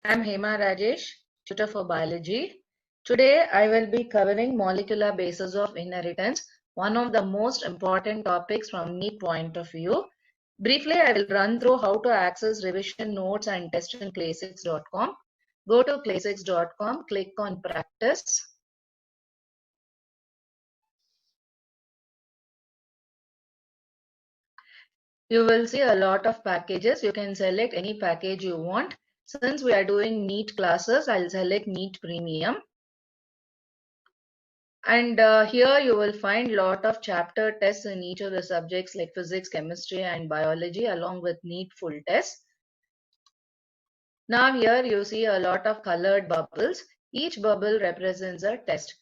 I'm Hema Rajesh, tutor for biology. Today I will be covering molecular basis of inheritance, one of the most important topics from NEET point of view. Briefly, I will run through how to access revision notes and test in classix.com. Go to classix.com, click on practice. You will see a lot of packages. You can select any package you want. Since we are doing NEET classes, I'll select NEET Premium. And here you will find lot of chapter tests in each of the subjects like physics, chemistry, and biology, along with NEET full tests. Now here you see a lot of colored bubbles. Each bubble represents a test.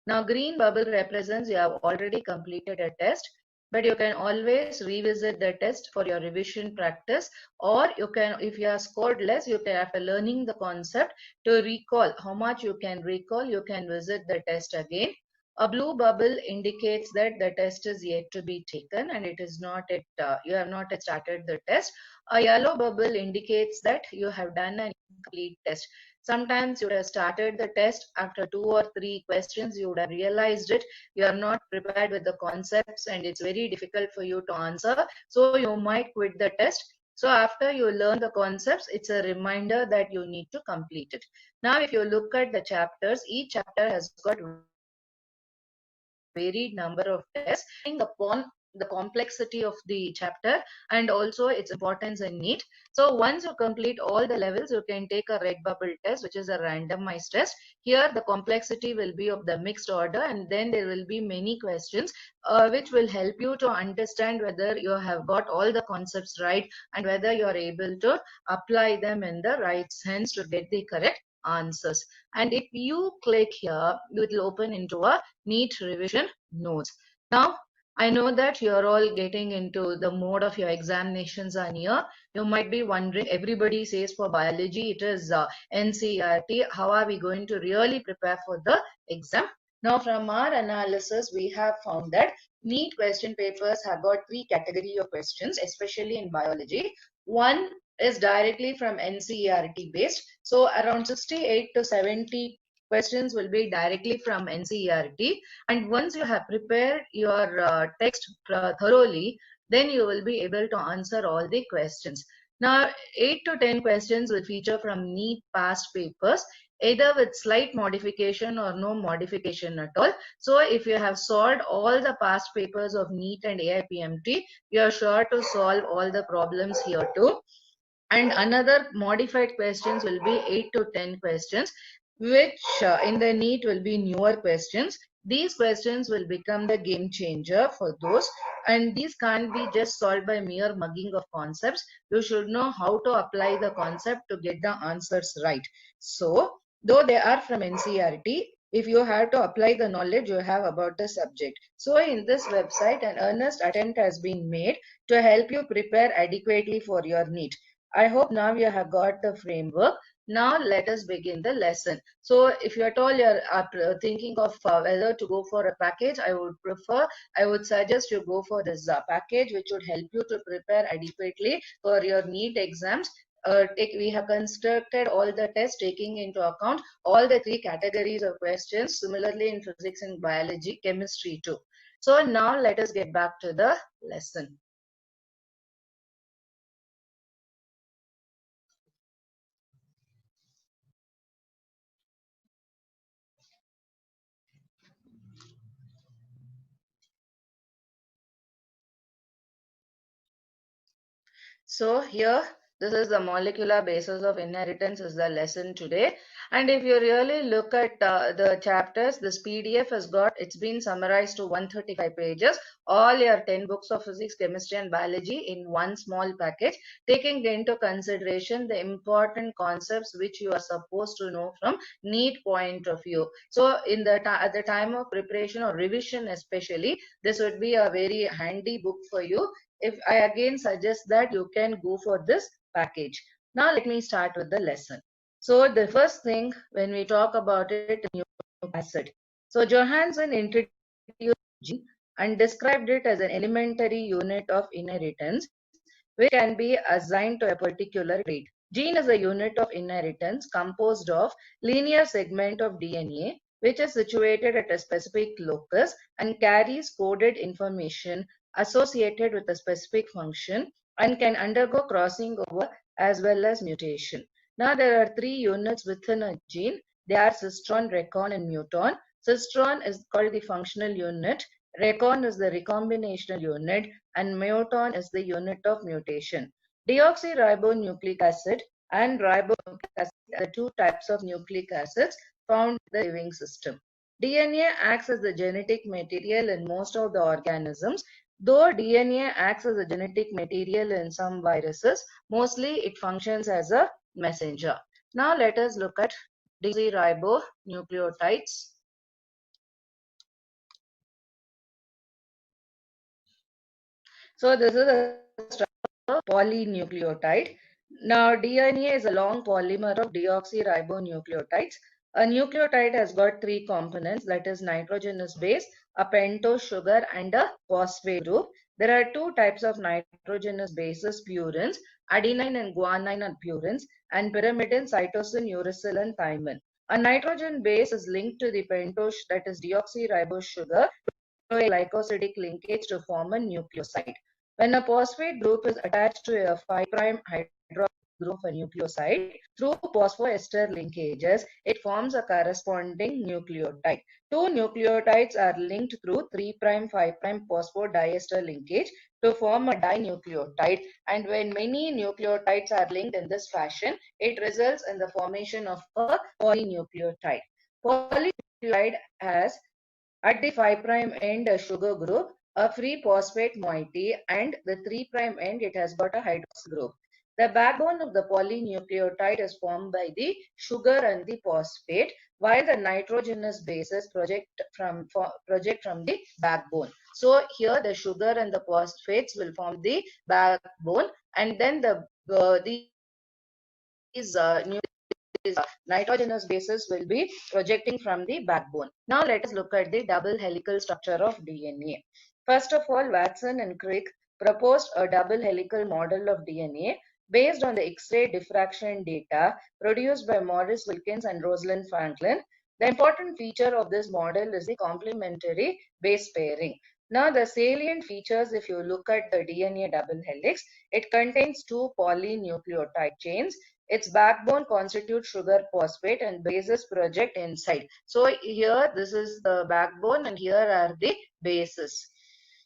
Now green bubble represents you have already completed a test, but you can always revisit the test for your revision practice, or you can, if you have scored less, you can, after learning the concept, to recall how much you can recall, you can visit the test again. A blue bubble indicates that the test is yet to be taken and it is not yet, you have not yet started the test. A yellow bubble indicates that you have done an incomplete test. Sometimes you would have started the test after 2 or 3 questions, you would have realized it, you are not prepared with the concepts and it's very difficult for you to answer. So you might quit the test. So after you learn the concepts, it's a reminder that you need to complete it. Now, if you look at the chapters, each chapter has got varied number of tests upon the complexity of the chapter and also its importance in NEET. So once you complete all the levels, you can take a red bubble test, which is a randomized test. Here the complexity will be of the mixed order, and then there will be many questions which will help you to understand whether you have got all the concepts right and whether you are able to apply them in the right sense to get the correct answers. And if you click here, it will open into a NEET revision notes. Now, I know that you're all getting into the mode of your examinations are near. You might be wondering, everybody says for biology, it is NCERT. How are we going to really prepare for the exam? Now, from our analysis, we have found that NEET question papers have got 3 category of questions, especially in biology. One is directly from NCERT based. So around 68 to 70 questions will be directly from NCERT. And once you have prepared your text thoroughly, then you will be able to answer all the questions. Now, 8 to 10 questions will feature from NEET past papers, either with slight modification or no modification at all. So if you have solved all the past papers of NEET and AIPMT, you are sure to solve all the problems here too. And another modified questions will be 8 to 10 questions, which in the NEET will be newer questions. These questions will become the game changer for those, and these can't be just solved by mere mugging of concepts. You should know how to apply the concept to get the answers right. So though they are from NCERT, if you have to apply the knowledge you have about the subject. So in this website, an earnest attempt has been made to help you prepare adequately for your NEET. I hope now you have got the framework. Now let us begin the lesson. So if you at all you're thinking of whether to go for a package, I would suggest you go for this package, which would help you to prepare adequately for your NEET exams. We have constructed all the tests taking into account all the 3 categories of questions, similarly in physics and biology, chemistry too. So now let us get back to the lesson. So here, this is the molecular basis of inheritance is the lesson today. And if you really look at the chapters, this PDF has got, it's been summarized to 135 pages, all your 10 books of physics, chemistry and biology in one small package, taking into consideration the important concepts which you are supposed to know from NEET point of view. So in the at the time of preparation or revision especially, this would be a very handy book for you. If I again suggest that you can go for this package. Now let me start with the lesson. So the first thing when we talk about it, nucleic acid. So Johansson introduced gene and described it as an elementary unit of inheritance which can be assigned to a particular trait. Gene is a unit of inheritance composed of linear segment of DNA which is situated at a specific locus and carries coded information associated with a specific function and can undergo crossing over as well as mutation. Now there are three units within a gene. They are cistron, recon, and muton. Cistron is called the functional unit, recon is the recombinational unit, and muton is the unit of mutation. Deoxyribonucleic acid and ribonucleic acid are the two types of nucleic acids found in the living system. DNA acts as the genetic material in most of the organisms. Though DNA acts as a genetic material in some viruses, mostly it functions as a messenger. Now let us look at deoxyribonucleotides. So this is a structure of polynucleotide. Now DNA is a long polymer of deoxyribonucleotides. A nucleotide has got three components, that is nitrogenous base, a pentose sugar, and a phosphate group. There are two types of nitrogenous bases, purines. Adenine and guanine are purines, and pyrimidine, cytosine, uracil, and thymine. A nitrogen base is linked to the pentose, that is deoxyribose sugar, a glycosidic linkage to form a nucleoside. When a phosphate group is attached to a 5' hydroxyl group of a nucleoside through phosphoester linkages, it forms a corresponding nucleotide. Two nucleotides are linked through 3' 5' phosphodiester linkage to form a dinucleotide, and when many nucleotides are linked in this fashion, it results in the formation of a polynucleotide. Polynucleotide has at the 5' end a sugar group, a free phosphate moiety, and the 3' end it has got a hydroxyl group. The backbone of the polynucleotide is formed by the sugar and the phosphate, while the nitrogenous bases project from the backbone. So here the sugar and the phosphates will form the backbone, and then these nitrogenous bases will be projecting from the backbone. Now let us look at the double helical structure of DNA. First of all, Watson and Crick proposed a double helical model of DNA based on the X-ray diffraction data produced by Maurice Wilkins and Rosalind Franklin. The important feature of this model is the complementary base pairing. Now the salient features, if you look at the DNA double helix, it contains two polynucleotide chains. Its backbone constitutes sugar phosphate and bases project inside. So here this is the backbone and here are the bases.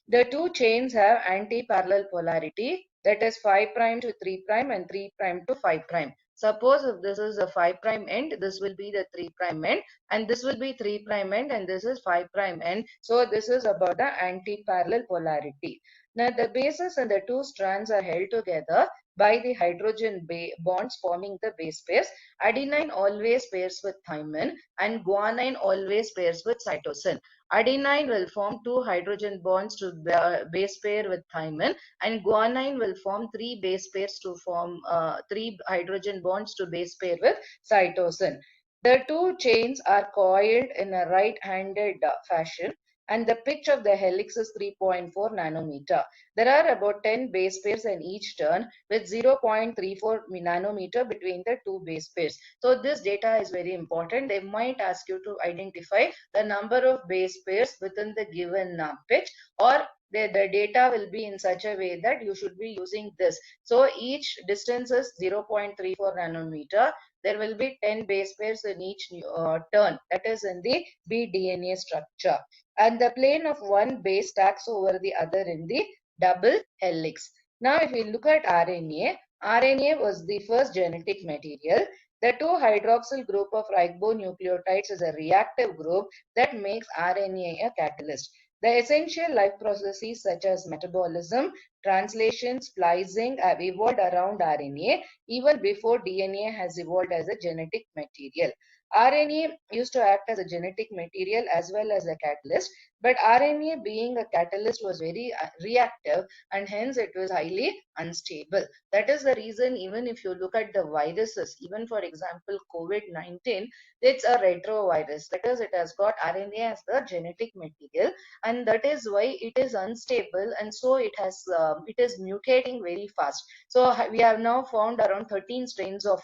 The two chains have anti-parallel polarity, that is 5' to 3' and 3' to 5'. Suppose if this is a 5' end, this will be the 3' end, and this will be 3' end, and this is 5' end. So this is about the anti-parallel polarity. Now the bases and the two strands are held together by the hydrogen bonds forming the base pairs. Adenine always pairs with thymine and guanine always pairs with cytosine. Adenine will form two hydrogen bonds to base pair with thymine, and guanine will form three base pairs to form three hydrogen bonds to base pair with cytosine. The two chains are coiled in a right-handed fashion, and the pitch of the helix is 3.4 nanometer. There are about 10 base pairs in each turn with 0.34 nanometer between the two base pairs. So this data is very important. They might ask you to identify the number of base pairs within the given pitch, or the data will be in such a way that you should be using this. So each distance is 0.34 nanometer. There will be 10 base pairs in each turn, that is in the bDNA structure. And the plane of one base stacks over the other in the double helix. Now if we look at RNA, RNA was the first genetic material. The 2-hydroxyl group of ribonucleotides is a reactive group that makes RNA a catalyst. The essential life processes such as metabolism, translation, splicing have evolved around RNA even before DNA has evolved as a genetic material. RNA used to act as a genetic material as well as a catalyst. But RNA, being a catalyst, was very reactive, and hence it was highly unstable. That is the reason, even if you look at the viruses, even for example, COVID-19, it's a retrovirus. That is, it has got RNA as the genetic material, and that is why it is unstable, and so it is mutating very fast. So we have now found around 13 strains of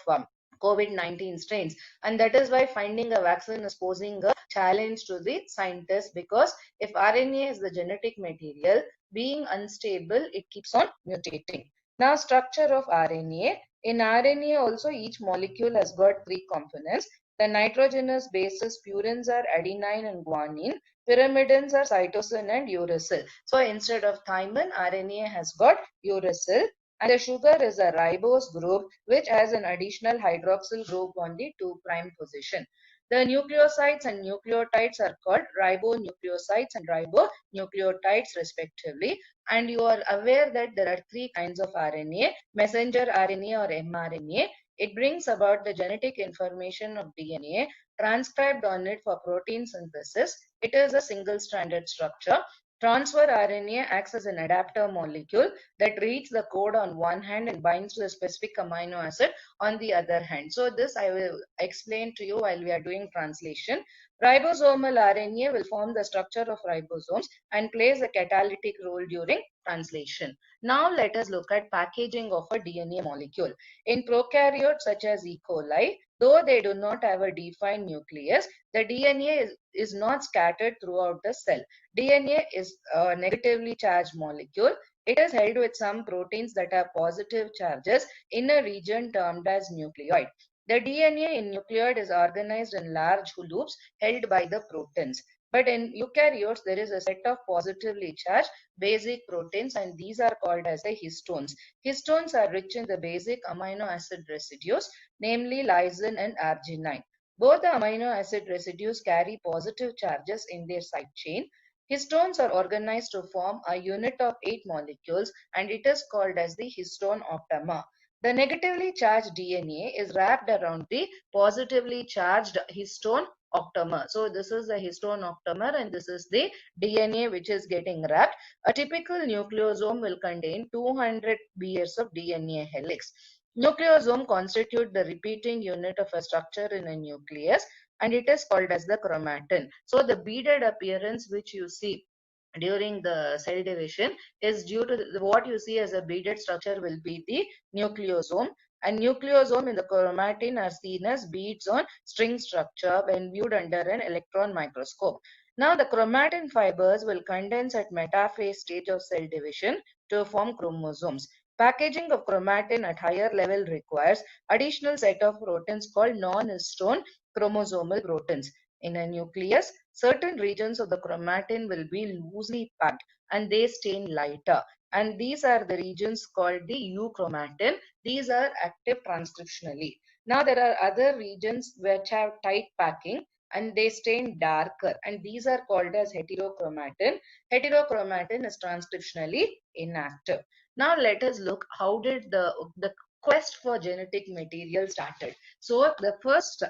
COVID-19 strains, and that is why finding a vaccine is posing a challenge to the scientists, because if RNA is the genetic material, being unstable, it keeps on mutating. Now, structure of RNA. In RNA also, each molecule has got three components. The nitrogenous bases purines are adenine and guanine. Pyrimidines are cytosine and uracil. So instead of thymine, RNA has got uracil. And the sugar is a ribose group, which has an additional hydroxyl group on the 2' position. The nucleosides and nucleotides are called ribonucleosides and ribonucleotides respectively. And you are aware that there are three kinds of RNA: messenger RNA or mRNA. It brings about the genetic information of DNA transcribed on it for protein synthesis. It is a single-stranded structure. Transfer RNA acts as an adapter molecule that reads the code on one hand and binds to a specific amino acid on the other hand. So this I will explain to you while we are doing translation. Ribosomal RNA will form the structure of ribosomes and plays a catalytic role during translation. Now let us look at packaging of a DNA molecule. In prokaryotes such as E. coli, though they do not have a defined nucleus, the DNA is not scattered throughout the cell. DNA is a negatively charged molecule. It is held with some proteins that have positive charges in a region termed as nucleoid. The DNA in nucleoid is organized in large loops held by the proteins. But in eukaryotes, there is a set of positively charged basic proteins, and these are called as the histones. Histones are rich in the basic amino acid residues, namely lysine and arginine. Both the amino acid residues carry positive charges in their side chain. Histones are organized to form a unit of 8 molecules, and it is called as the histone octamer. The negatively charged DNA is wrapped around the positively charged histone octamer. So this is the histone octamer, and this is the DNA which is getting wrapped. A typical nucleosome will contain 200 pairs of DNA helix. Nucleosome constitute the repeating unit of a structure in a nucleus, and it is called as the chromatin. So the beaded appearance which you see during the cell division is due to what you see as a beaded structure will be the nucleosome, and nucleosome in the chromatin are seen as beads on string structure when viewed under an electron microscope. Now the chromatin fibers will condense at metaphase stage of cell division to form chromosomes. Packaging of chromatin at higher level requires additional set of proteins called non-histone chromosomal proteins. In a nucleus, certain regions of the chromatin will be loosely packed and they stain lighter. And these are the regions called the euchromatin. These are active transcriptionally. Now there are other regions which have tight packing and they stain darker, and these are called as heterochromatin. Heterochromatin is transcriptionally inactive. Now let us look how did the quest for genetic material started. So the first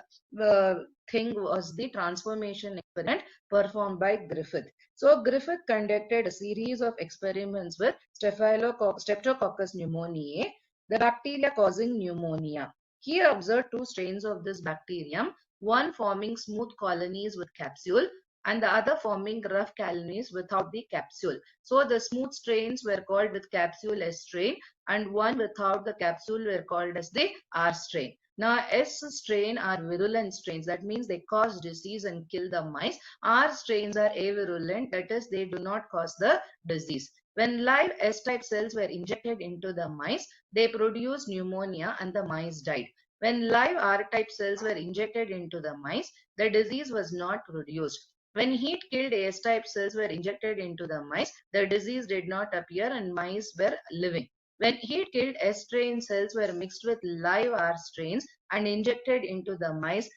thing was the transformation experiment performed by Griffith. So Griffith conducted a series of experiments with Streptococcus pneumoniae, the bacteria causing pneumonia. He observed two strains of this bacterium, one forming smooth colonies with capsule and the other forming rough colonies without the capsule. So the smooth strains were called with capsule S strain, and one without the capsule were called as the R strain. Now, S strain are virulent strains. That means they cause disease and kill the mice. R strains are avirulent. That is, they do not cause the disease. When live S-type cells were injected into the mice, they produced pneumonia and the mice died. When live R-type cells were injected into the mice, the disease was not produced. When heat-killed S-type cells were injected into the mice, the disease did not appear and mice were living. When heat-killed S strain cells were mixed with live R strains and injected into the mice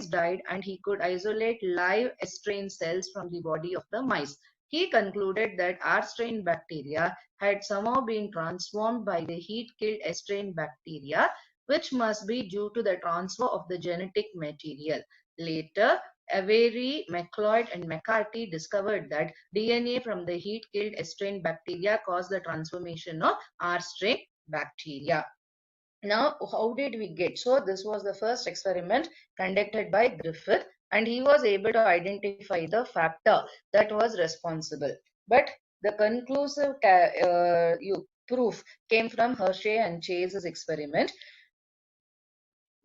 died, and he could isolate live S strain cells from the body of the mice. He concluded that R strain bacteria had somehow been transformed by the heat-killed S strain bacteria, which must be due to the transfer of the genetic material. Later, Avery, McLeod, and McCarthy discovered that DNA from the heat-killed S strain bacteria caused the transformation of R strain bacteria. Now, how did we get? So, this was the first experiment conducted by Griffith, and he was able to identify the factor that was responsible. But the conclusive proof came from Hershey and Chase's experiment.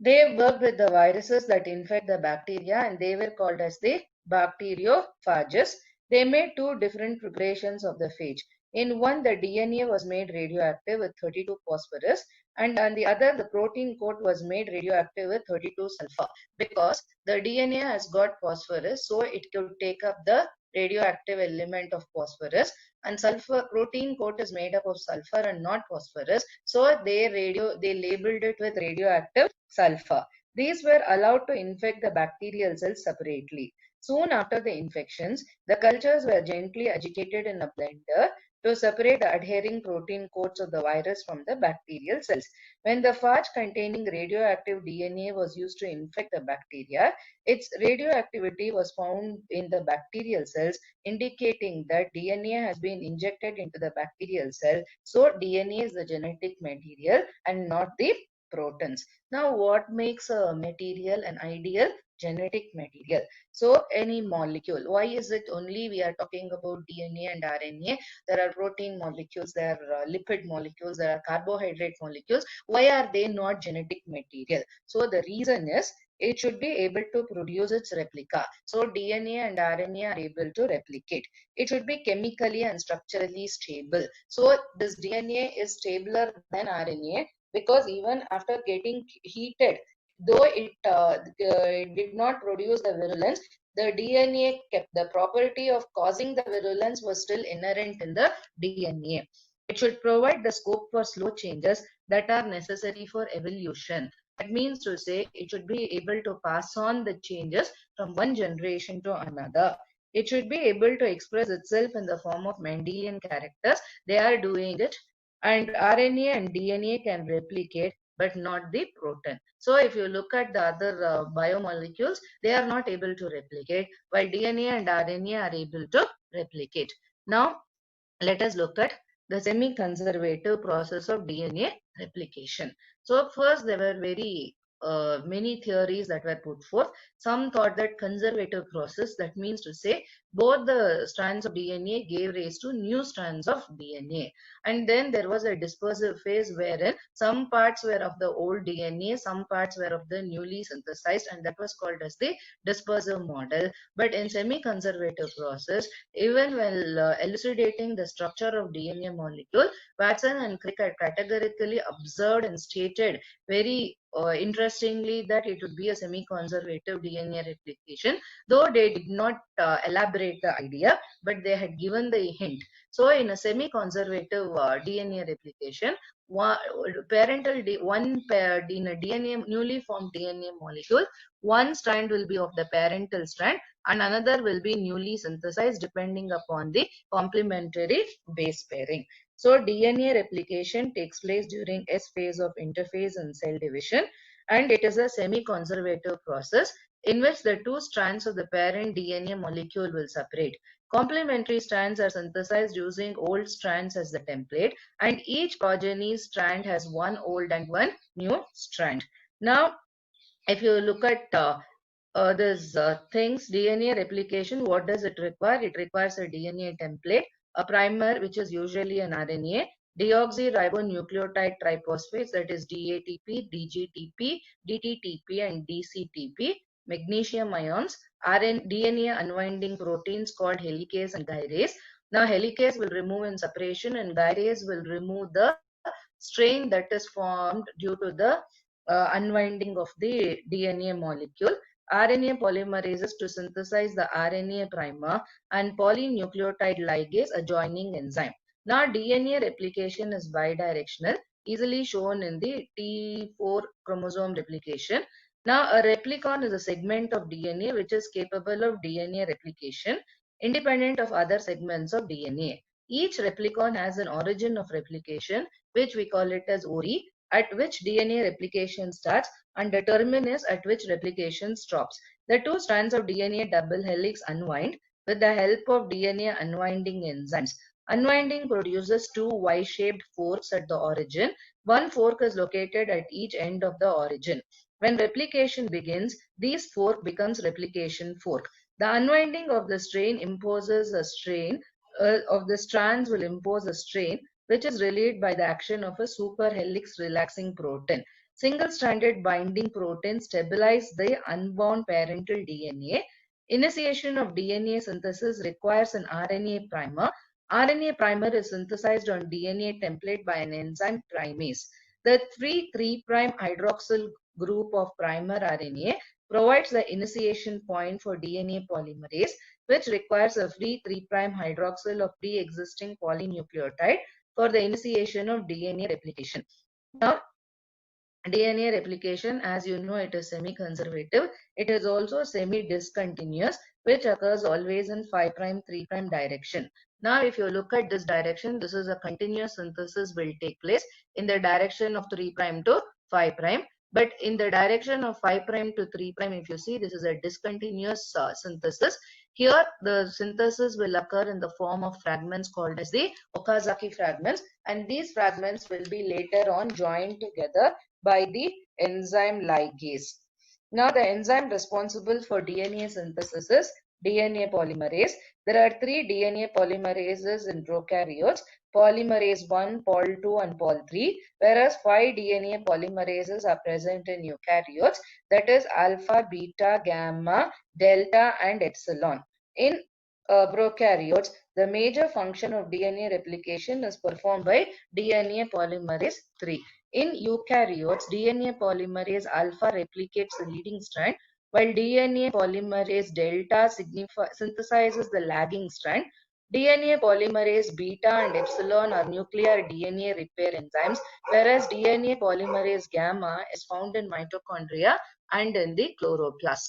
They worked with the viruses that infect the bacteria, and they were called as the bacteriophages. They made two different preparations of the phage. In one, the DNA was made radioactive with 32 phosphorus, and on the other, the protein coat was made radioactive with 32 sulfur. Because the DNA has got phosphorus, so it could take up the radioactive element of phosphorus, and sulfur protein coat is made up of sulfur and not phosphorus, so they labeled it with radioactive sulfur. These were allowed to infect the bacterial cells separately. Soon after the infections, the cultures were gently agitated in a blender to separate the adhering protein coats of the virus from the bacterial cells. When the phage containing radioactive DNA was used to infect the bacteria, its radioactivity was found in the bacterial cells, indicating that DNA has been injected into the bacterial cell. So DNA is the genetic material and not the protons. Now, what makes a material an ideal genetic material? So, any molecule. Why is it only we are talking about DNA and RNA? There are protein molecules, there are lipid molecules, there are carbohydrate molecules. Why are they not genetic material? So, the reason is it should be able to produce its replica. So, DNA and RNA are able to replicate. It should be chemically and structurally stable. So, this DNA is stabler than RNA, because even after getting heated, though it did not produce the virulence, the DNA kept the property of causing the virulence was still inherent in the DNA. It should provide the scope for slow changes that are necessary for evolution. That means to say it should be able to pass on the changes from one generation to another. It should be able to express itself in the form of Mendelian characters. They are doing it, and RNA and DNA can replicate, but not the protein. So if you look at the other biomolecules, they are not able to replicate, while DNA and RNA are able to replicate. Now, let us look at the semi-conservative process of DNA replication. So first, there were very many theories that were put forth. Some thought that conservative process, that means to say both the strands of DNA gave rise to new strands of DNA. And then there was a dispersive phase wherein some parts were of the old DNA, some parts were of the newly synthesized, and that was called as the dispersive model. But in semi-conservative process, even while elucidating the structure of DNA molecule, Watson and Crick had categorically observed and stated very interestingly that it would be a semi-conservative DNA replication, though they did not elaborate the idea, but they had given the hint. So, in a semi-conservative DNA replication, one in a DNA newly formed DNA molecule, one strand will be of the parental strand and another will be newly synthesized depending upon the complementary base pairing. So DNA replication takes place during S phase of interphase and cell division, and it is a semi-conservative process in which the two strands of the parent DNA molecule will separate. Complementary strands are synthesized using old strands as the template, and each progeny strand has one old and one new strand. Now, if you look at this things, DNA replication, what does it require? It requires a DNA template, a primer, which is usually an RNA, deoxyribonucleotide triphosphates, that is DATP, DGTP, DTTP, and DCTP, magnesium ions, DNA unwinding proteins called helicase and gyrase. Now, helicase will remove in separation, and gyrase will remove the strain that is formed due to the unwinding of the DNA molecule. RNA polymerases to synthesize the RNA primer, and polynucleotide ligase, a joining enzyme. Now, DNA replication is bidirectional, easily shown in the T4 chromosome replication. Now, a replicon is a segment of DNA which is capable of DNA replication independent of other segments of DNA. Each replicon has an origin of replication, which we call it as ORI, at which DNA replication starts and the terminus at which replication stops. The two strands of DNA double helix unwind with the help of DNA unwinding enzymes. Unwinding produces two Y-shaped forks at the origin. One fork is located at each end of the origin. When replication begins, this fork becomes replication fork. The unwinding of the strain imposes a strain of the strands will impose a strain which is relieved by the action of a superhelix relaxing protein. Single-stranded binding proteins stabilize the unbound parental DNA. Initiation of DNA synthesis requires an RNA primer. RNA primer is synthesized on DNA template by an enzyme primase. The free 3' hydroxyl group of primer RNA provides the initiation point for DNA polymerase, which requires a free 3' hydroxyl of pre-existing polynucleotide for the initiation of DNA replication. Now, DNA replication, as you know, it is semi-conservative. It is also semi-discontinuous, which occurs always in 5' 3' direction. Now, if you look at this direction, this is a continuous synthesis will take place in the direction of 3' to 5'. But in the direction of 5' to 3', if you see, this is a discontinuous synthesis. Here, the synthesis will occur in the form of fragments called as the Okazaki fragments, and these fragments will be later on joined together by the enzyme ligase. Now, the enzyme responsible for DNA synthesis is DNA polymerase. There are three DNA polymerases in prokaryotes: polymerase 1, Pol 2, and Pol 3, whereas 5 DNA polymerases are present in eukaryotes, that is alpha, beta, gamma, delta, and epsilon. In prokaryotes, the major function of DNA replication is performed by DNA polymerase 3. In eukaryotes, DNA polymerase alpha replicates the leading strand, while DNA polymerase delta synthesizes the lagging strand. DNA polymerase beta and epsilon are nuclear DNA repair enzymes, whereas DNA polymerase gamma is found in mitochondria and in the chloroplast.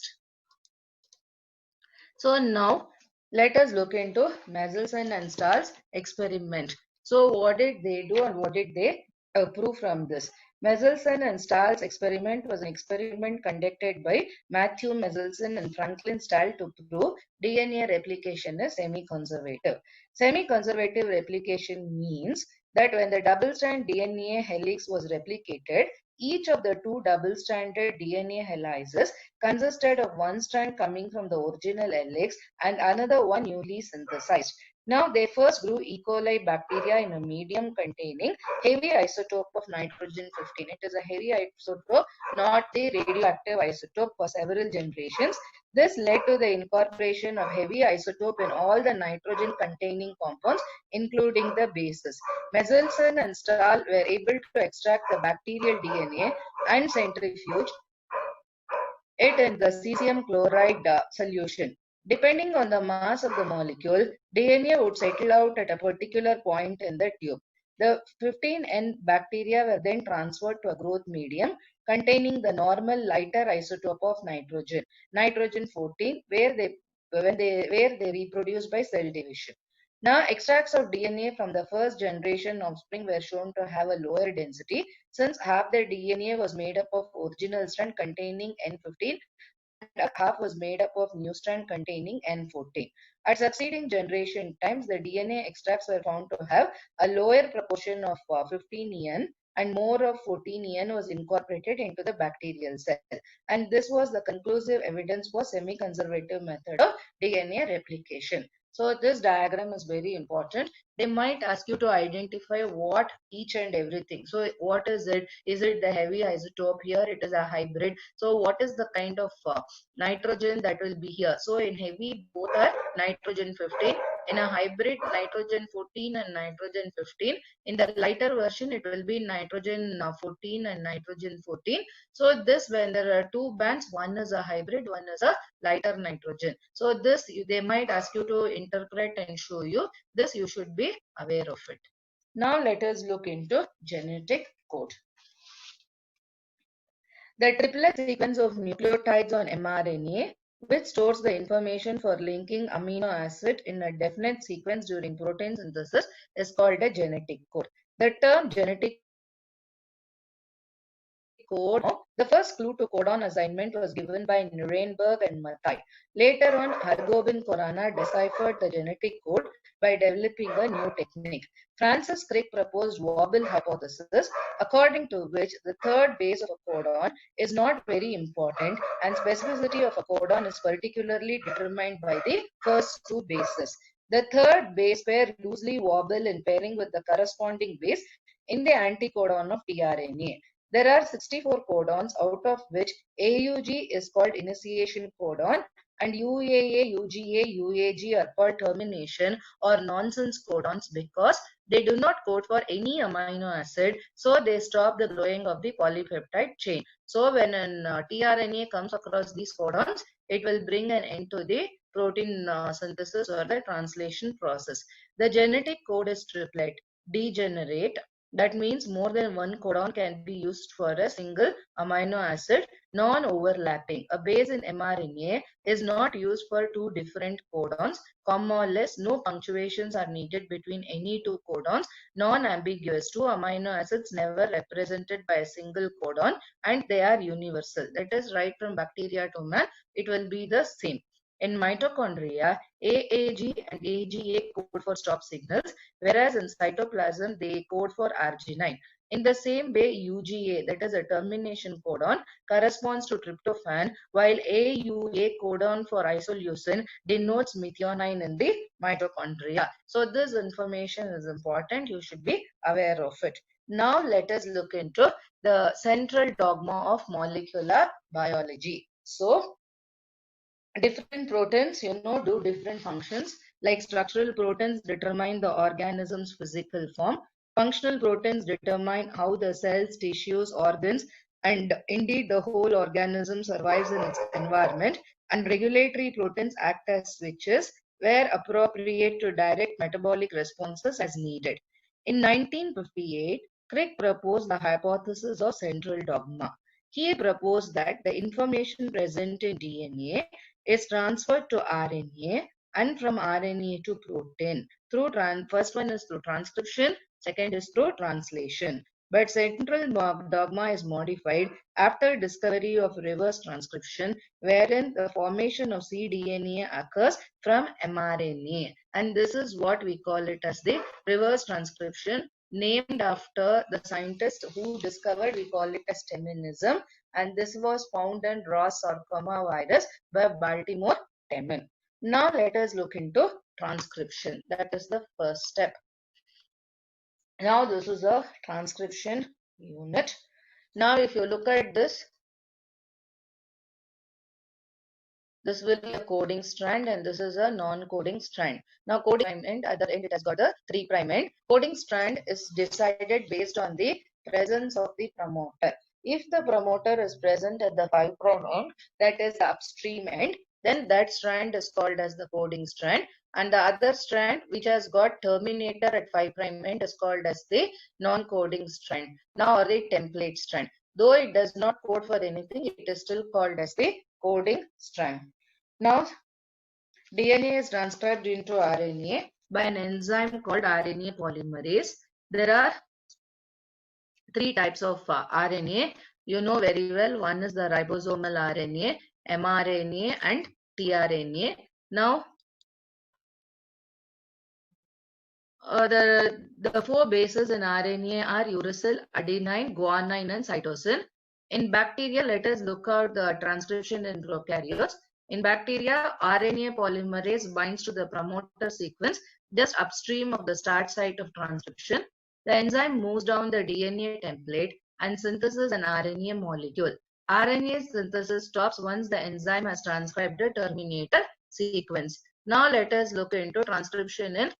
So now let us look into Mendelssohn and Stahl's experiment. So what did they do and what did they prove from this? Mendelssohn and Stahl's experiment was an experiment conducted by Matthew Mendelssohn and Franklin Stahl to prove DNA replication is semi-conservative. Semi-conservative replication means that when the double-strand DNA helix was replicated, each of the two double-stranded DNA helices consisted of one strand coming from the original helix and another one newly synthesized. Now, they first grew E. coli bacteria in a medium containing heavy isotope of nitrogen-15. It is a heavy isotope, not the radioactive isotope, for several generations. This led to the incorporation of heavy isotope in all the nitrogen-containing compounds, including the bases. Mendelssohn and Stahl were able to extract the bacterial DNA and centrifuge it in the cesium chloride solution. Depending on the mass of the molecule, DNA would settle out at a particular point in the tube. The 15N bacteria were then transferred to a growth medium containing the normal lighter isotope of nitrogen, nitrogen-14, where they reproduce by cell division. Now, extracts of DNA from the first generation offspring were shown to have a lower density, since half the DNA was made up of original strand containing N15 and half was made up of new strand containing N14. At succeeding generation times, the DNA extracts were found to have a lower proportion of 15En and more of 14En was incorporated into the bacterial cell. And this was the conclusive evidence for semi-conservative method of DNA replication. So this diagram is very important. They might ask you to identify what each and everything. So what is it? Is it the heavy isotope? Here it is a hybrid. So what is the kind of nitrogen that will be here? So in heavy, both are nitrogen 15. In a hybrid, nitrogen 14 and nitrogen 15. In the lighter version, it will be nitrogen 14 and nitrogen 14. So this, when there are two bands, one is a hybrid, one is a lighter nitrogen. So this, they might ask you to interpret and show you. This you should be aware of it. Now let us look into genetic code. The triplet sequence of nucleotides on mRNA, which stores the information for linking amino acid in a definite sequence during protein synthesis, is called a genetic code. The term genetic code. The first clue to codon assignment was given by Nuremberg and Mathai. Later on, Hargobind Khorana deciphered the genetic code by developing a new technique. Francis Crick proposed wobble hypothesis, according to which the third base of a codon is not very important and specificity of a codon is particularly determined by the first two bases. The third base pair loosely wobble in pairing with the corresponding base in the anticodon of tRNA. There are 64 codons, out of which AUG is called initiation codon and UAA, UGA, UAG are called termination or nonsense codons because they do not code for any amino acid, so they stop the growing of the polypeptide chain. So when an tRNA comes across these codons, it will bring an end to the protein synthesis or the translation process. The genetic code is triplet, degenerate. That means more than one codon can be used for a single amino acid. Non-overlapping. A base in mRNA is not used for two different codons. Comma less, no punctuations are needed between any two codons. Non-ambiguous. Two amino acids never represented by a single codon and they are universal. That is right from bacteria to man. It will be the same. In mitochondria, AAG and AGA code for stop signals, whereas in cytoplasm they code for arginine. In the same way, UGA, that is a termination codon, corresponds to tryptophan, while AUA codon for isoleucine denotes methionine in the mitochondria. So this information is important. You should be aware of it. Now let us look into the central dogma of molecular biology. So different proteins, do different functions. Like structural proteins determine the organism's physical form. Functional proteins determine how the cells, tissues, organs, and indeed the whole organism survives in its environment. And regulatory proteins act as switches where appropriate to direct metabolic responses as needed. In 1958, Crick proposed the hypothesis of central dogma. He proposed that the information present in DNA is transferred to RNA and from RNA to protein. First one is through transcription, second is through translation. But central dogma is modified after discovery of reverse transcription, wherein the formation of cDNA occurs from mRNA. And this is what we call it as the reverse transcription, named after the scientist who discovered, we call it as Teminism. And this was found in Ross sarcoma virus by Baltimore Temin. Now let us look into transcription. That is the first step. Now this is a transcription unit. Now if you look at this, this will be a coding strand and this is a non-coding strand. Now coding end, at the end it has got a 3' end. Coding strand is decided based on the presence of the promoter. If the promoter is present at the 5' end, that is the upstream end, then that strand is called as the coding strand. And the other strand which has got terminator at 5' end is called as the non-coding strand. Now or the template strand. Though it does not code for anything, it is still called as the coding strand. Now, DNA is transcribed into RNA by an enzyme called RNA polymerase. There are 3 types of RNA. You know very well. One is the ribosomal RNA, mRNA, and tRNA. Now, the 4 bases in RNA are uracil, adenine, guanine, and cytosine. In bacteria, let us look at the transcription in prokaryotes. In bacteria, RNA polymerase binds to the promoter sequence just upstream of the start site of transcription. The enzyme moves down the DNA template and synthesizes an RNA molecule. RNA synthesis stops once the enzyme has transcribed the terminator sequence. Now let us look into transcription in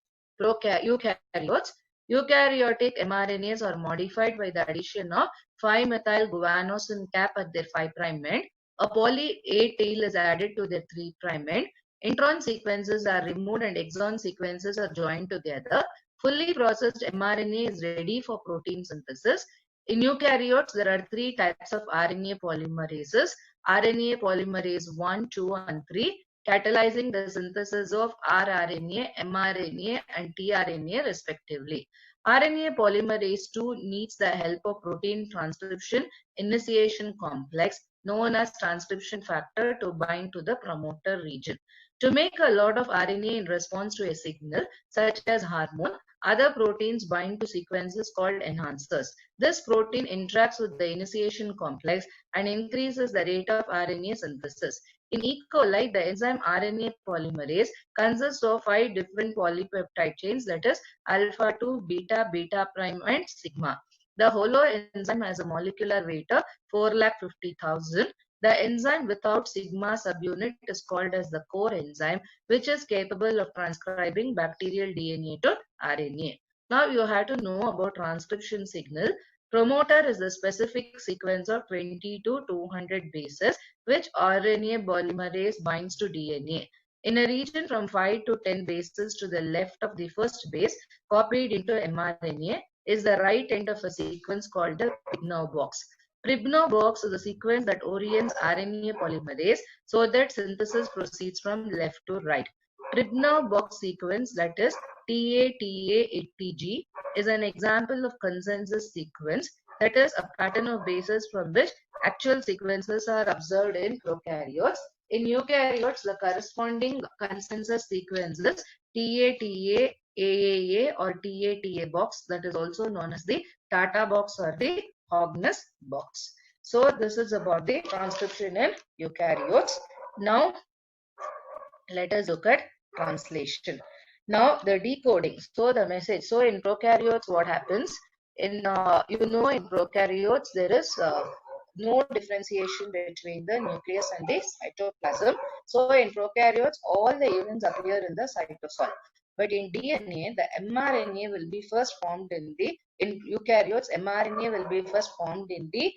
eukaryotes. Eukaryotic mRNAs are modified by the addition of 5-methylguanosine cap at their 5' end. A poly A tail is added to their 3' end. Intron sequences are removed and exon sequences are joined together. Fully processed mRNA is ready for protein synthesis. In eukaryotes, there are 3 types of RNA polymerases. RNA polymerase 1, 2, and 3, catalyzing the synthesis of rRNA, mRNA, and tRNA respectively. RNA polymerase II needs the help of protein transcription initiation complex known as transcription factor to bind to the promoter region. To make a lot of RNA in response to a signal, such as hormone, other proteins bind to sequences called enhancers. This protein interacts with the initiation complex and increases the rate of RNA synthesis. In E. coli, the enzyme RNA polymerase consists of 5 different polypeptide chains, that is alpha 2, beta, beta prime, and sigma. The holoenzyme has a molecular weight of 4,50,000. The enzyme without sigma subunit is called as the core enzyme, which is capable of transcribing bacterial DNA to RNA. Now you have to know about transcription signal. Promoter is the specific sequence of 20 to 200 bases which RNA polymerase binds to DNA. In a region from 5 to 10 bases to the left of the first base copied into mRNA is the right end of a sequence called the Pribnow box. Pribnow box is a sequence that orients RNA polymerase so that synthesis proceeds from left to right. Pribnow box sequence, that is TATA80G, is an example of consensus sequence, that is a pattern of bases from which actual sequences are observed in prokaryotes. In eukaryotes, the corresponding consensus sequences TATA, AAA or TATA box, that is also known as the Tata box or the Hogness box. So this is about the transcription in eukaryotes. Now let us look at translation. Now the decoding. So the message. So in prokaryotes, what happens? In in prokaryotes there is no differentiation between the nucleus and the cytoplasm. So in prokaryotes, all the elements appear in the cytosol. But in DNA, the mRNA will be first formed in eukaryotes. mRNA will be first formed in the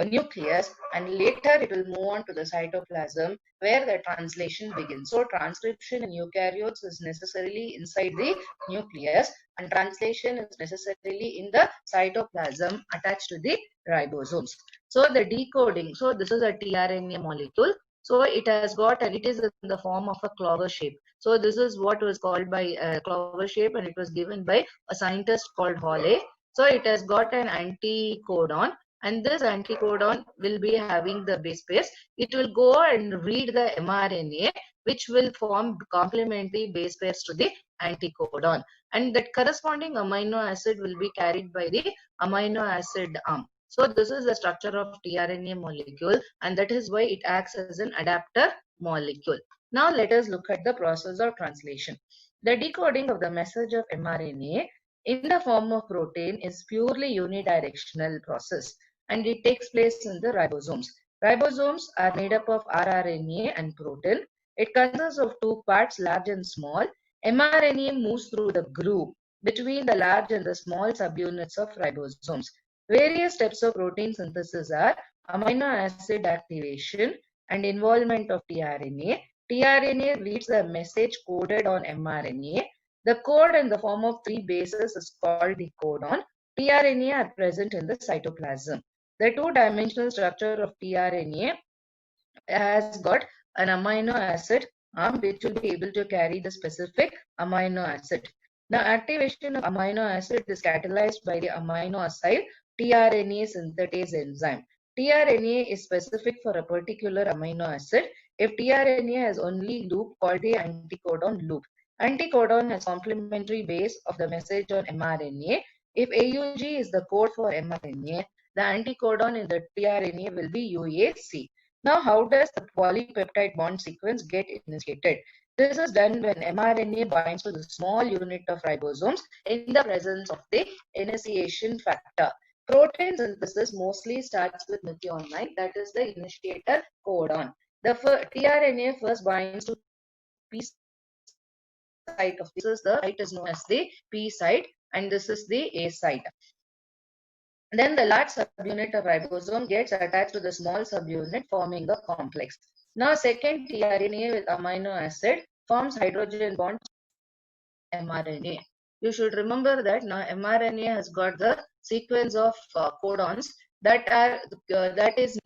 nucleus, and later it will move on to the cytoplasm where the translation begins. So transcription in eukaryotes is necessarily inside the nucleus and translation is necessarily in the cytoplasm attached to the ribosomes. So the decoding, so this is a tRNA molecule. So it has got, and it is in the form of a clover shape. So this is what was called by a clover shape, and it was given by a scientist called Hawley. So it has got an anticodon, and this anticodon will be having the base pairs. It will go and read the mRNA, which will form complementary base pairs to the anticodon, and that corresponding amino acid will be carried by the amino acid arm. So this is the structure of tRNA molecule, and that is why it acts as an adapter molecule. Now let us look at the process of translation. The decoding of the message of mRNA in the form of protein is purely unidirectional process, and it takes place in the ribosomes. Ribosomes are made up of rRNA and protein. It consists of two parts, large and small. mRNA moves through the groove between the large and the small subunits of ribosomes. Various steps of protein synthesis are amino acid activation and involvement of tRNA. tRNA reads the message coded on mRNA. The code in the form of 3 bases is called the codon. tRNA are present in the cytoplasm. The two-dimensional structure of tRNA has got an amino acid arm which will be able to carry the specific amino acid. The activation of amino acid is catalyzed by the amino acid tRNA synthetase enzyme. tRNA is specific for a particular amino acid if tRNA has only loop called the anticodon loop. Anticodon has complementary base of the message on mRNA. If AUG is the code for mRNA, the anticodon in the tRNA will be UAC. Now, how does the polypeptide bond sequence get initiated? This is done when mRNA binds to the small unit of ribosomes in the presence of the initiation factor. Protein synthesis mostly starts with methionine, that is the initiator codon. The tRNA first binds to P site of this is the site is known as the P site, and this is the A site. Then the large subunit of ribosome gets attached to the small subunit, forming a complex. Now second tRNA with amino acid forms hydrogen bonds mRNA. You should remember that now mRNA has got the sequence of codons that is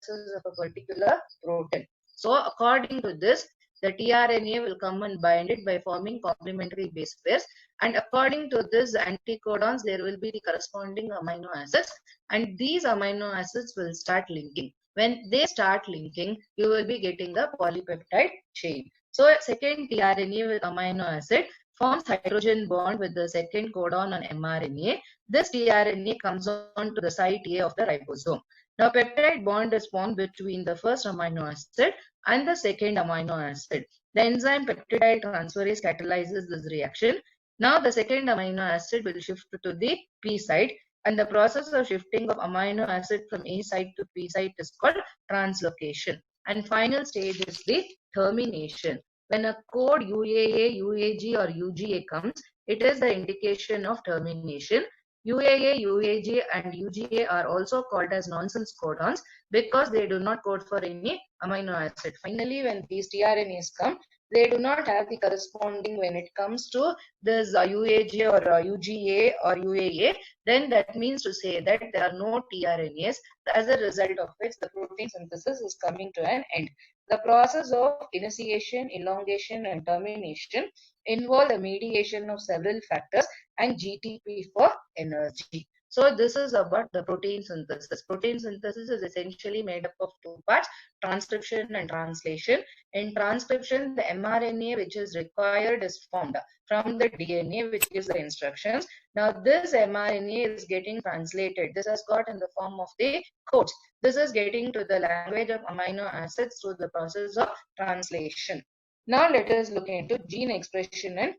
of a particular protein. So according to this, the tRNA will come and bind it by forming complementary base pairs. And according to this anticodons, there will be the corresponding amino acids, and these amino acids will start linking. When they start linking, you will be getting a polypeptide chain. So second tRNA with amino acid forms hydrogen bond with the second codon on mRNA. This tRNA comes on to the site A of the ribosome. Now peptide bond is formed between the first amino acid and the second amino acid. The enzyme peptidase transferase catalyzes this reaction. Now the second amino acid will shift to the P site, and the process of shifting of amino acid from A site to P site is called translocation. And final stage is the termination. When a code UAA, UAG or UGA comes, it is the indication of termination. UAA, UAG and UGA are also called as nonsense codons because they do not code for any amino acid. Finally, when these tRNAs come, they do not have the corresponding when it comes to this UAG or UGA or UAA, then that means to say that there are no tRNAs, as a result of which the protein synthesis is coming to an end. The process of initiation, elongation and termination involve the mediation of several factors and GTP for energy. So this is about the protein synthesis. Protein synthesis is essentially made up of two parts, transcription and translation. In transcription, the mRNA which is required is formed from the DNA which gives the instructions. Now this mRNA is getting translated. This has got in the form of the codes. This is getting to the language of amino acids through the process of translation. Now let us look into gene expression and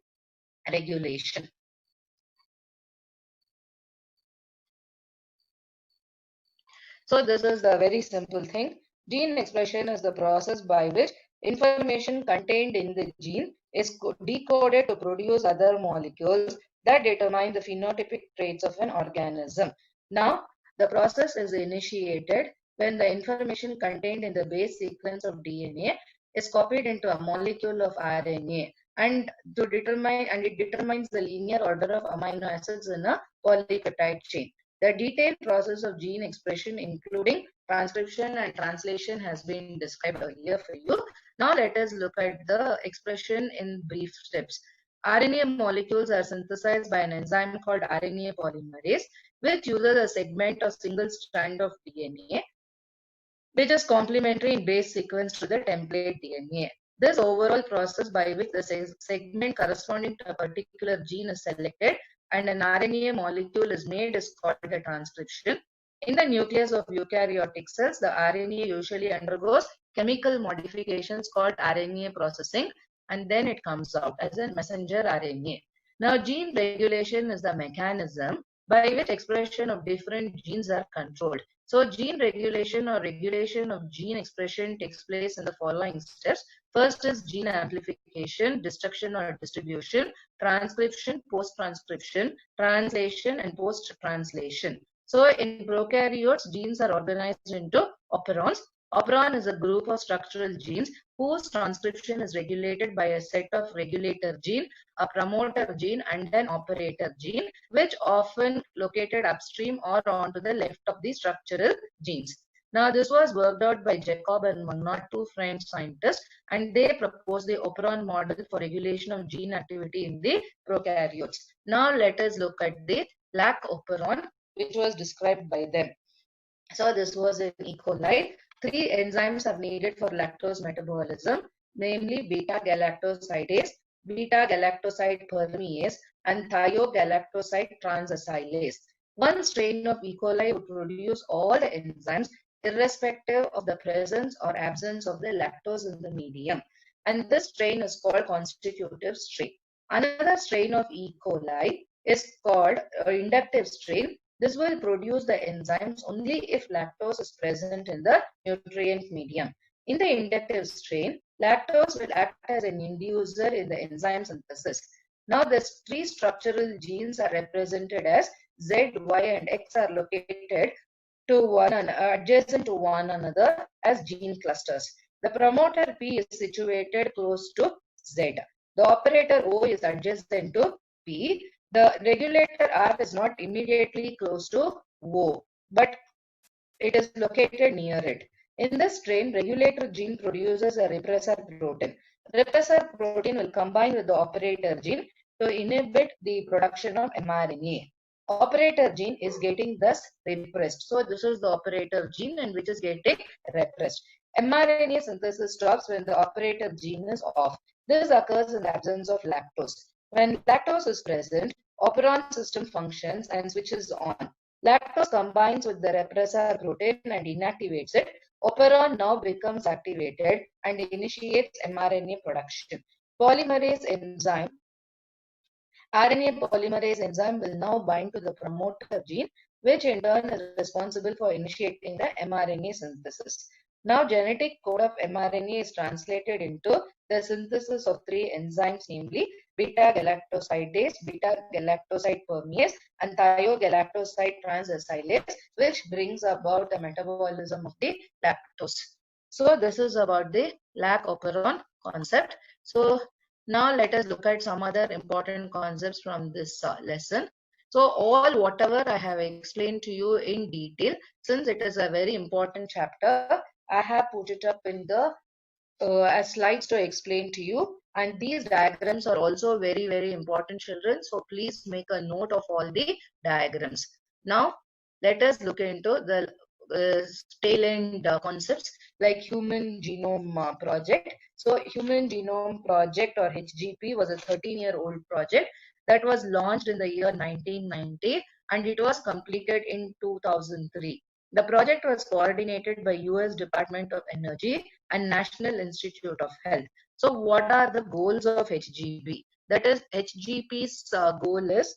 regulation. So this is a very simple thing. Gene expression is the process by which information contained in the gene is decoded to produce other molecules that determine the phenotypic traits of an organism. Now, the process is initiated when the information contained in the base sequence of DNA is copied into a molecule of RNA, and it determines the linear order of amino acids in a polypeptide chain. The detailed process of gene expression, including transcription and translation, has been described earlier for you. Now let us look at the expression in brief steps. RNA molecules are synthesized by an enzyme called RNA polymerase, which uses a segment or single strand of DNA, which is complementary in base sequence to the template DNA. This overall process by which the segment corresponding to a particular gene is selected and an RNA molecule is made is called a transcription. In the nucleus of eukaryotic cells, the RNA usually undergoes chemical modifications called RNA processing, and then it comes out as a messenger RNA. Now, gene regulation is the mechanism by which expression of different genes are controlled. So gene regulation or regulation of gene expression takes place in the following steps. First is gene amplification, destruction or distribution, transcription, post-transcription, translation, and post-translation. So in prokaryotes, genes are organized into operons. Operon is a group of structural genes whose transcription is regulated by a set of regulator gene, a promoter gene, and an operator gene, which often located upstream or onto the left of the structural genes. Now, this was worked out by Jacob and Monod, two French scientists, and they proposed the operon model for regulation of gene activity in the prokaryotes. Now, let us look at the lac operon, which was described by them. So, this was in E. coli. Three enzymes are needed for lactose metabolism, namely beta-galactosidase, beta-galactoside permease, and thiogalactoside transacylase. One strain of E. coli would produce all the enzymes irrespective of the presence or absence of the lactose in the medium. And this strain is called constitutive strain. Another strain of E. coli is called inductive strain. This will produce the enzymes only if lactose is present in the nutrient medium. In the inductive strain, lactose will act as an inducer in the enzyme synthesis. Now, the three structural genes are represented as Z, Y, and X are located to adjacent to one another as gene clusters. The promoter P is situated close to Z. The operator O is adjacent to P. The regulator R is not immediately close to O, but it is located near it. In this strain, regulator gene produces a repressor protein. Repressor protein will combine with the operator gene to inhibit the production of mRNA. Operator gene is getting thus repressed. So this is the operator gene and which is getting repressed. mRNA synthesis stops when the operator gene is off. This occurs in the absence of lactose. When lactose is present, operon system functions and switches on. Lactose combines with the repressor protein and inactivates it. Operon now becomes activated and initiates mRNA production. Polymerase enzyme RNA polymerase enzyme will now bind to the promoter gene, which in turn is responsible for initiating the mRNA synthesis. Now, genetic code of mRNA is translated into the synthesis of three enzymes, namely beta-galactosidase, beta-galactoside permease, and thiogalactoside transacylase, which brings about the metabolism of the lactose. So, this is about the lac operon concept. So, now let us look at some other important concepts from this lesson. So all whatever I have explained to you in detail, since it is a very important chapter, I have put it up in the as slides to explain to you. And these diagrams are also very, very important, children. So please make a note of all the diagrams. Now let us look into the tail end concepts like Human Genome Project. So Human Genome Project or HGP was a 13-year-old project that was launched in the year 1990 and it was completed in 2003. The project was coordinated by US Department of Energy and National Institute of Health. So what are the goals of HGP? That is, HGP's goal is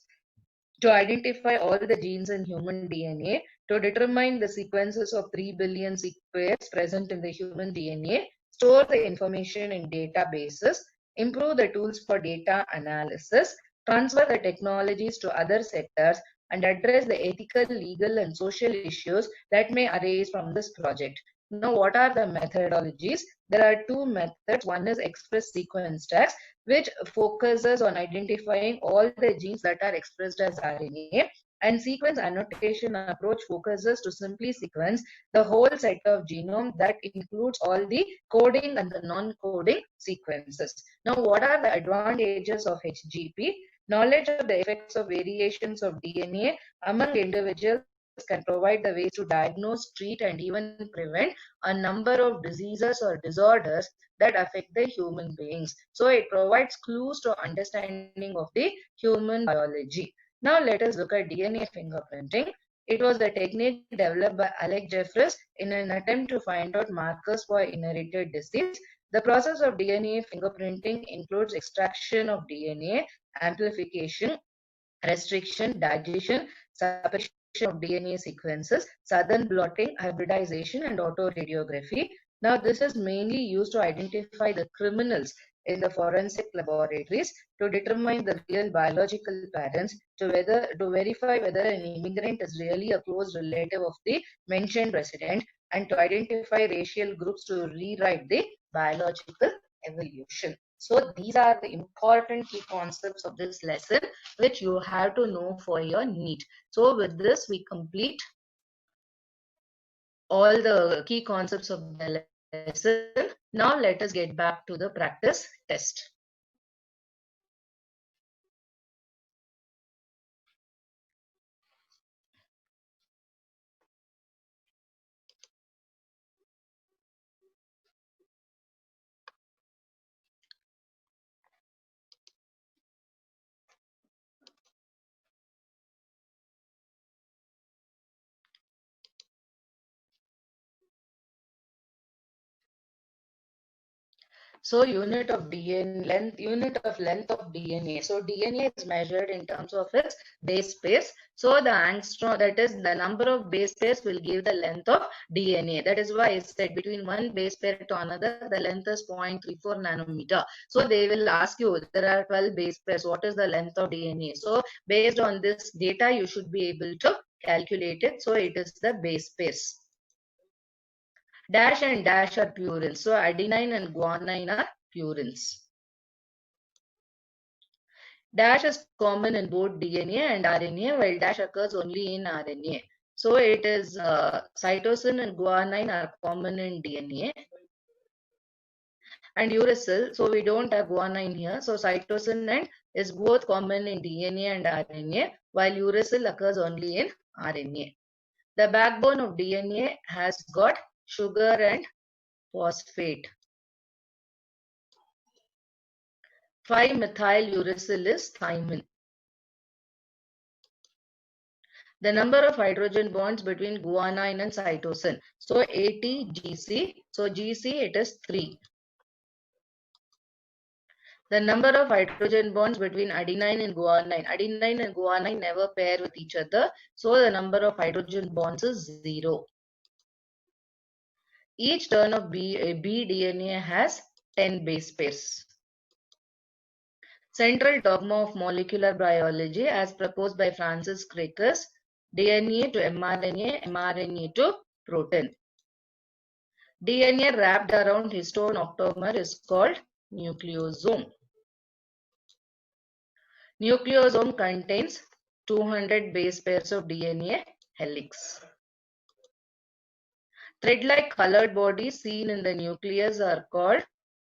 to identify all the genes in human DNA, to determine the sequences of 3 billion sequences present in the human DNA, store the information in databases, improve the tools for data analysis, transfer the technologies to other sectors, and address the ethical, legal, and social issues that may arise from this project. Now, what are the methodologies? There are two methods. One is express sequence tags, which focuses on identifying all the genes that are expressed as RNA, and sequence annotation approach focuses to simply sequence the whole set of genome that includes all the coding and the non-coding sequences. Now, what are the advantages of HGP? Knowledge of the effects of variations of DNA among individuals can provide the ways to diagnose, treat, and even prevent a number of diseases or disorders that affect the human beings. So it provides clues to understanding of the human biology. Now let us look at DNA fingerprinting. It was a technique developed by Alec Jeffries in an attempt to find out markers for inherited disease. The process of DNA fingerprinting includes extraction of DNA, amplification, restriction, digestion, separation of DNA sequences, southern blotting, hybridization, and autoradiography. Now, this is mainly used to identify the criminals in the forensic laboratories, to determine the real biological parents, to verify whether an immigrant is really a close relative of the mentioned resident, and to identify racial groups to rewrite the biological evolution. So these are the important key concepts of this lesson which you have to know for your NEET. So with this, we complete all the key concepts of the lesson. Now let us get back to the practice test. So unit of DNA length of DNA. So DNA is measured in terms of its base pairs. So the angstrom, that is the number of base pairs, will give the length of DNA. That is why I said between one base pair to another, the length is 0.34 nanometer. So they will ask you, there are 12 base pairs, what is the length of DNA? So based on this data, you should be able to calculate it. So it is the base pairs. Dash and dash are purines. So adenine and guanine are purines. Dash is common in both DNA and RNA, while dash occurs only in RNA. So it is cytosine and guanine are common in DNA. And uracil, so we don't have guanine here. So cytosine and is both common in DNA and RNA, while uracil occurs only in RNA. The backbone of DNA has got sugar and phosphate. 5-methyl-uracil is thymine. The number of hydrogen bonds between guanine and cytosine. So ATGC. So GC, it is 3. The number of hydrogen bonds between adenine and guanine. Adenine and guanine never pair with each other. So the number of hydrogen bonds is 0. Each turn of bDNA has 10 base pairs. Central dogma of molecular biology as proposed by Francis Crick, DNA to mRNA, mRNA to protein. DNA wrapped around histone octamer is called nucleosome. Nucleosome contains 200 base pairs of DNA helix. Thread-like colored bodies seen in the nucleus are called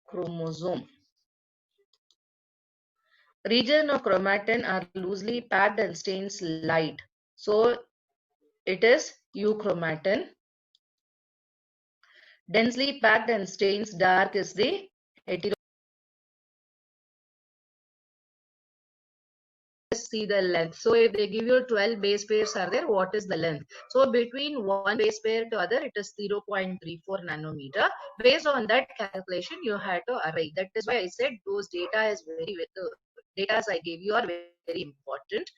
chromosome. Region of chromatin are loosely packed and stains light. So it is euchromatin. Densely packed and stains dark is the hetero. See the length. So if they give you 12 base pairs are there, what is the length? So between one base pair to other, it is 0.34 nanometer. Based on that calculation, you had to arrive. That is why I said those data is data I gave you are very, very important.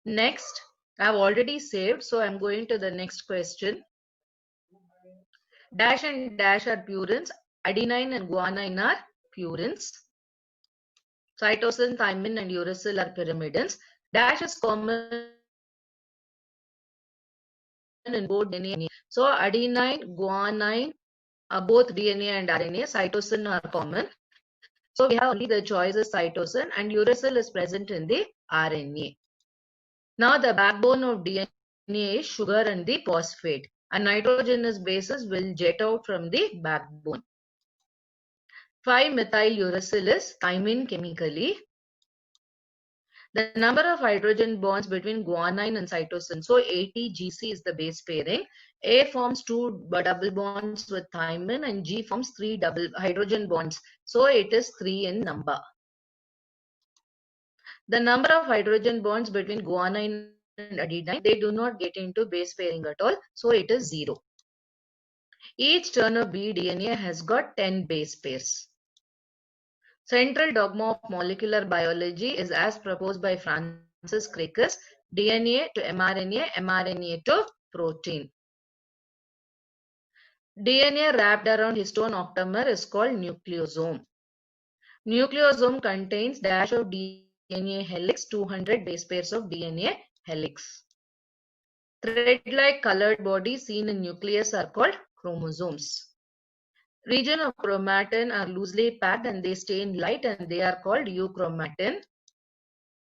Next, I have already saved, so I'm going to the next question. Dash and dash are purines. Adenine and guanine are purines. Cytosine, thymine, and uracil are pyrimidines. Dash is common in both DNA. So adenine, guanine, both DNA and RNA. Cytosine are common. So we have only the choice is cytosine, and uracil is present in the RNA. Now the backbone of DNA is sugar and the phosphate, and nitrogenous bases will jet out from the backbone. 5-methyl-uracil is thymine chemically. The number of hydrogen bonds between guanine and cytosine. So ATGC is the base pairing. A forms 2 double bonds with thymine and G forms 3 double hydrogen bonds. So it is 3 in number. The number of hydrogen bonds between guanine and adenine, they do not get into base pairing at all. So it is 0. Each turn of bDNA has got 10 base pairs. Central dogma of molecular biology is as proposed by Francis Crick, DNA to mRNA, mRNA to protein. DNA wrapped around histone octamer is called nucleosome. Nucleosome contains dash of DNA helix, 200 base pairs of DNA helix. Thread-like colored bodies seen in nucleus are called chromosomes. Region of chromatin are loosely packed and they stain light and they are called euchromatin.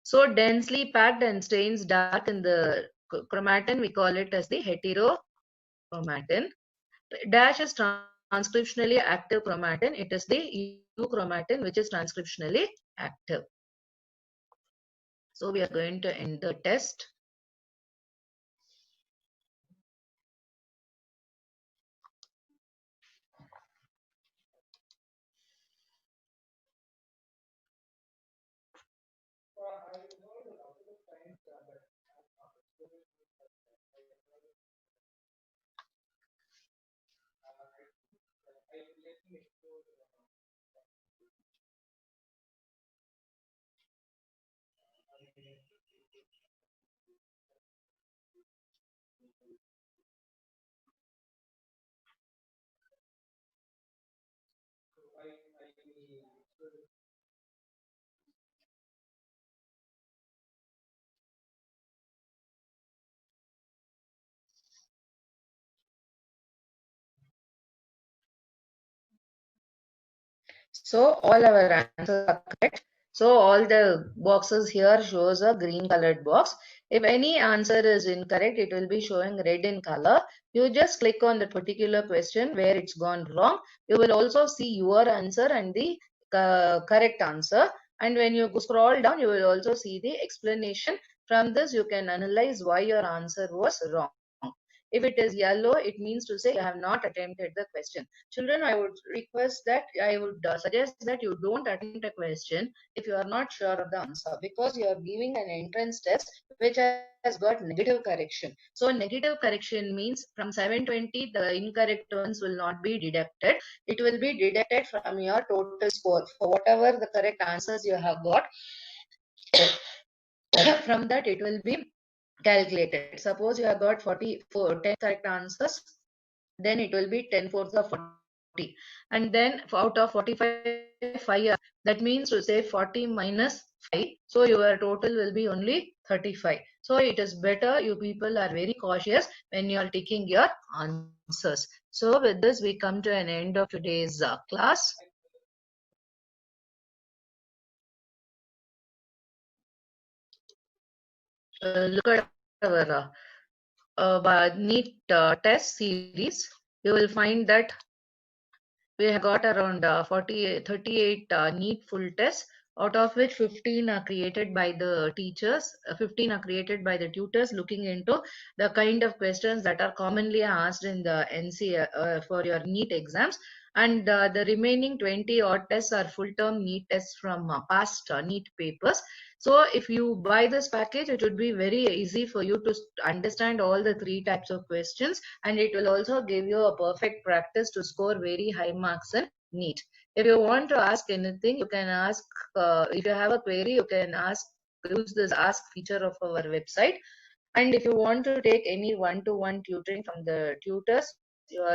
So densely packed and stains dark in the chromatin, we call it as the heterochromatin. Dash is transcriptionally active chromatin. It is the euchromatin which is transcriptionally active. So we are going to end the test. So all our answers are correct. So all the boxes here shows a green colored box. If any answer is incorrect, it will be showing red in color. You just click on the particular question where it's gone wrong. You will also see your answer and the correct answer. And when you scroll down, you will also see the explanation. From this, you can analyze why your answer was wrong. If it is yellow, it means to say you have not attempted the question. Children, I would request that, I would suggest that you don't attempt a question if you are not sure of the answer, because you are giving an entrance test which has got negative correction. So negative correction means from 720, the incorrect ones will not be deducted. It will be deducted from your total score. For whatever the correct answers you have got, from that it will be calculated. Suppose you have got 44, 10 correct answers, then it will be 10 fourths of 40. And then out of 45, 5 are, that means to say 40 minus 5. So your total will be only 35. So it is better you people are very cautious when you are taking your answers. So with this, we come to an end of today's class. Look at our NEET test series. You will find that we have got around 38 NEET full tests, out of which 15 are created by the teachers, 15 are created by the tutors, looking into the kind of questions that are commonly asked in the NC for your NEET exams. And the remaining 20 odd tests are full term NEET tests from past NEET papers. So if you buy this package, it would be very easy for you to understand all the three types of questions, and it will also give you a perfect practice to score very high marks in NEET. If you want to ask anything, you can ask. If you have a query, you can ask. Use this ask feature of our website. And if you want to take any one-to-one tutoring from the tutors,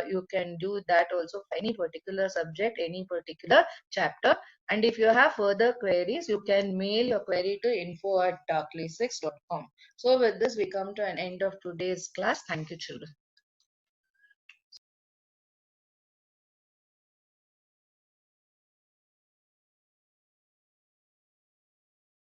you can do that also for any particular subject, any particular chapter. And if you have further queries, you can mail your query to info@classix.com. So with this, we come to an end of today's class. Thank you, children.